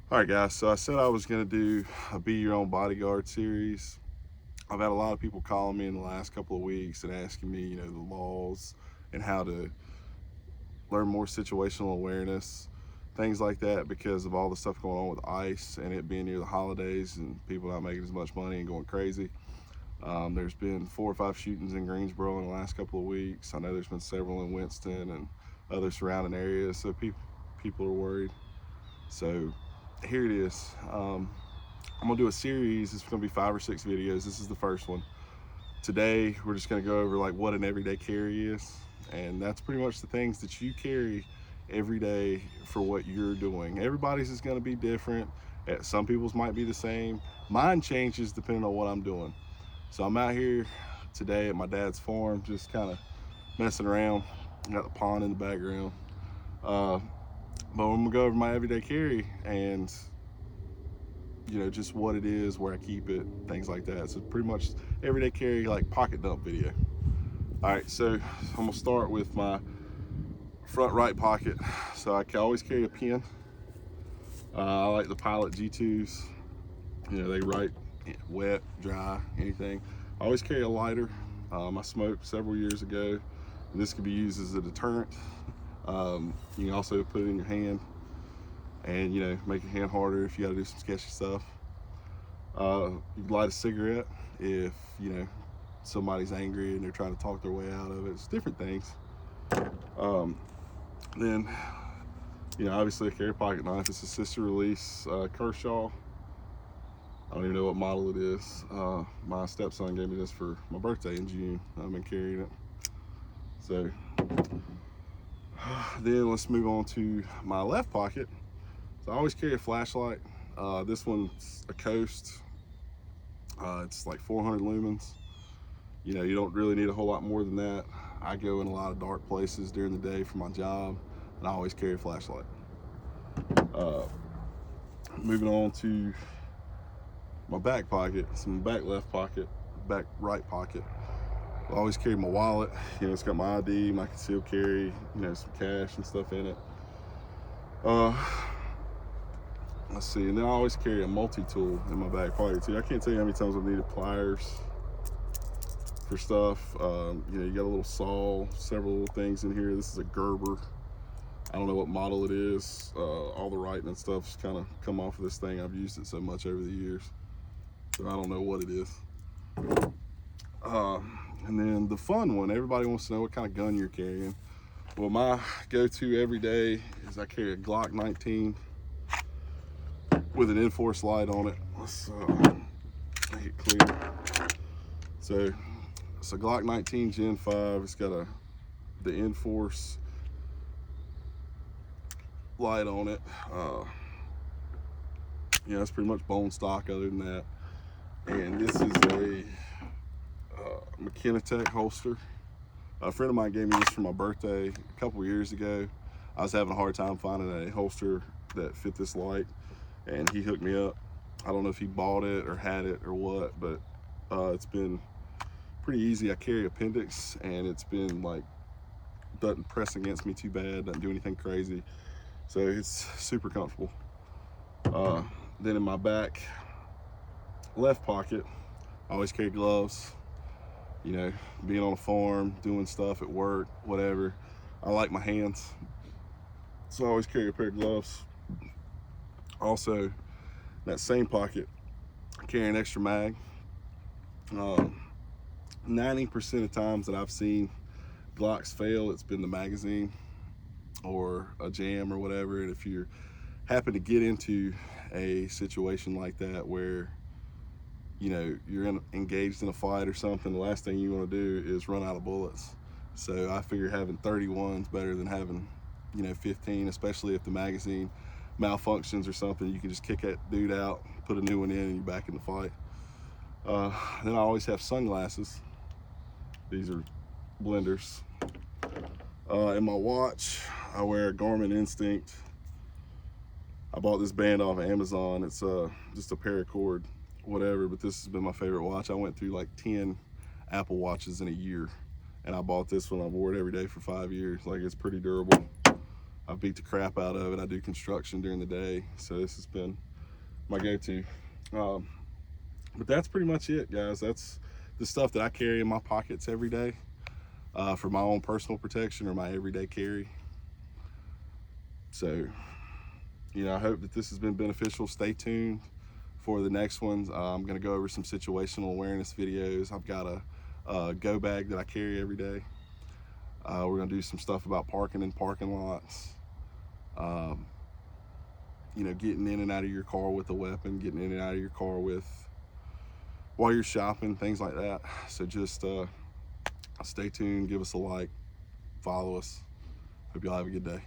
All right, guys. So I said I was going to do a Be Your Own Bodyguard series. I've had a lot of people calling me in the last couple of weeks and asking me, the laws and how to learn more situational awareness, things like that, because of all the stuff going on with ICE and it being near the holidays and people not making as much money and going crazy. There's been 4 or 5 shootings in Greensboro in the last couple of weeks. I know there's been several in Winston and other surrounding areas, so people are worried. So here it is. I'm gonna do a series. It's gonna be 5 or 6 videos. This is the first one. Today we're just gonna go over like what an everyday carry is, and that's pretty much the things that you carry every day for what you're doing. Everybody's is gonna be different. Some people's might be the same. Mine changes depending on what I'm doing. So I'm out here today at my dad's farm, just kind of messing around. Got the pond in the background. Uh, but I'm gonna go over my everyday carry and just what it is, where I keep it, things like that. So pretty much everyday carry, like pocket dump video. All right, so I'm gonna start with my front right pocket. So I can always carry a pen. I like the Pilot G2s. They write wet, dry, anything. I always carry a lighter. I smoked several years ago. This can be used as a deterrent. You can also put it in your hand and make your hand harder if you got to do some sketchy stuff. You can light a cigarette if somebody's angry and they're trying to talk their way out of it. It's different things. Then obviously a carry pocket knife. It's a sister release Kershaw. I don't even know what model it is. My stepson gave me this for my birthday in June. I've been carrying it. So then let's move on to my left pocket. So I always carry a flashlight. This one's a Coast. It's like 400 lumens. You don't really need a whole lot more than that. I go in a lot of dark places during the day for my job, and I always carry a flashlight. Moving on to my back pocket, some back left pocket, back right pocket. I always carry my wallet. It's got my ID, my concealed carry, some cash and stuff in it. Let's see, and then I always carry a multi-tool in my back pocket too. I can't tell you how many times I've needed pliers for stuff. You got a little saw, several little things in here. This is a Gerber. I don't know what model it is. All the writing and stuff's kind of come off of this thing. I've used it so much over the years, so I don't know what it is. And then the fun one, everybody wants to know what kind of gun you're carrying. Well, my go-to every day is I carry a Glock 19 with an Enforce light on it. Let's make it clear. So it's a Glock 19 Gen 5. It's got the Enforce light on it. It's pretty much bone stock other than that. And this is a McKinney holster. A friend of mine gave me this for my birthday a couple years ago. I was having a hard time finding a holster that fit this light, and he hooked me up. I don't know if he bought it or had it or what, but it's been pretty easy. I carry appendix, and it's been like, doesn't press against me too bad, doesn't do anything crazy, so it's super comfortable. Then in my back left pocket, I always carry gloves. Being on a farm, doing stuff at work, whatever, I like my hands, so I always carry a pair of gloves. Also, in that same pocket, I carry an extra mag. 90% of times that I've seen Glocks fail, it's been the magazine or a jam or whatever. And if you happen to get into a situation like that where you're engaged in a fight or something, the last thing you want to do is run out of bullets. So I figure having 31's better than having 15, especially if the magazine malfunctions or something. You can just kick that dude out, put a new one in, and you're back in the fight. Then I always have sunglasses. These are blenders. In my watch, I wear a Garmin Instinct. I bought this band off of Amazon. It's just a paracord, whatever, but this has been my favorite watch. I went through like 10 Apple Watches in a year, and I bought this one. I wore it every day for 5 years. Like, it's pretty durable. I've beat the crap out of it. I do construction during the day, so this has been my go-to. But that's pretty much it, guys. That's the stuff that I carry in my pockets every day for my own personal protection or my everyday carry. So, I hope that this has been beneficial. Stay tuned for the next ones. I'm going to go over some situational awareness videos. I've got a go bag that I carry every day. We're going to do some stuff about parking in parking lots. Getting in and out of your car with a weapon, getting in and out of your car while you're shopping, things like that. So just stay tuned, give us a like, follow us. Hope y'all have a good day.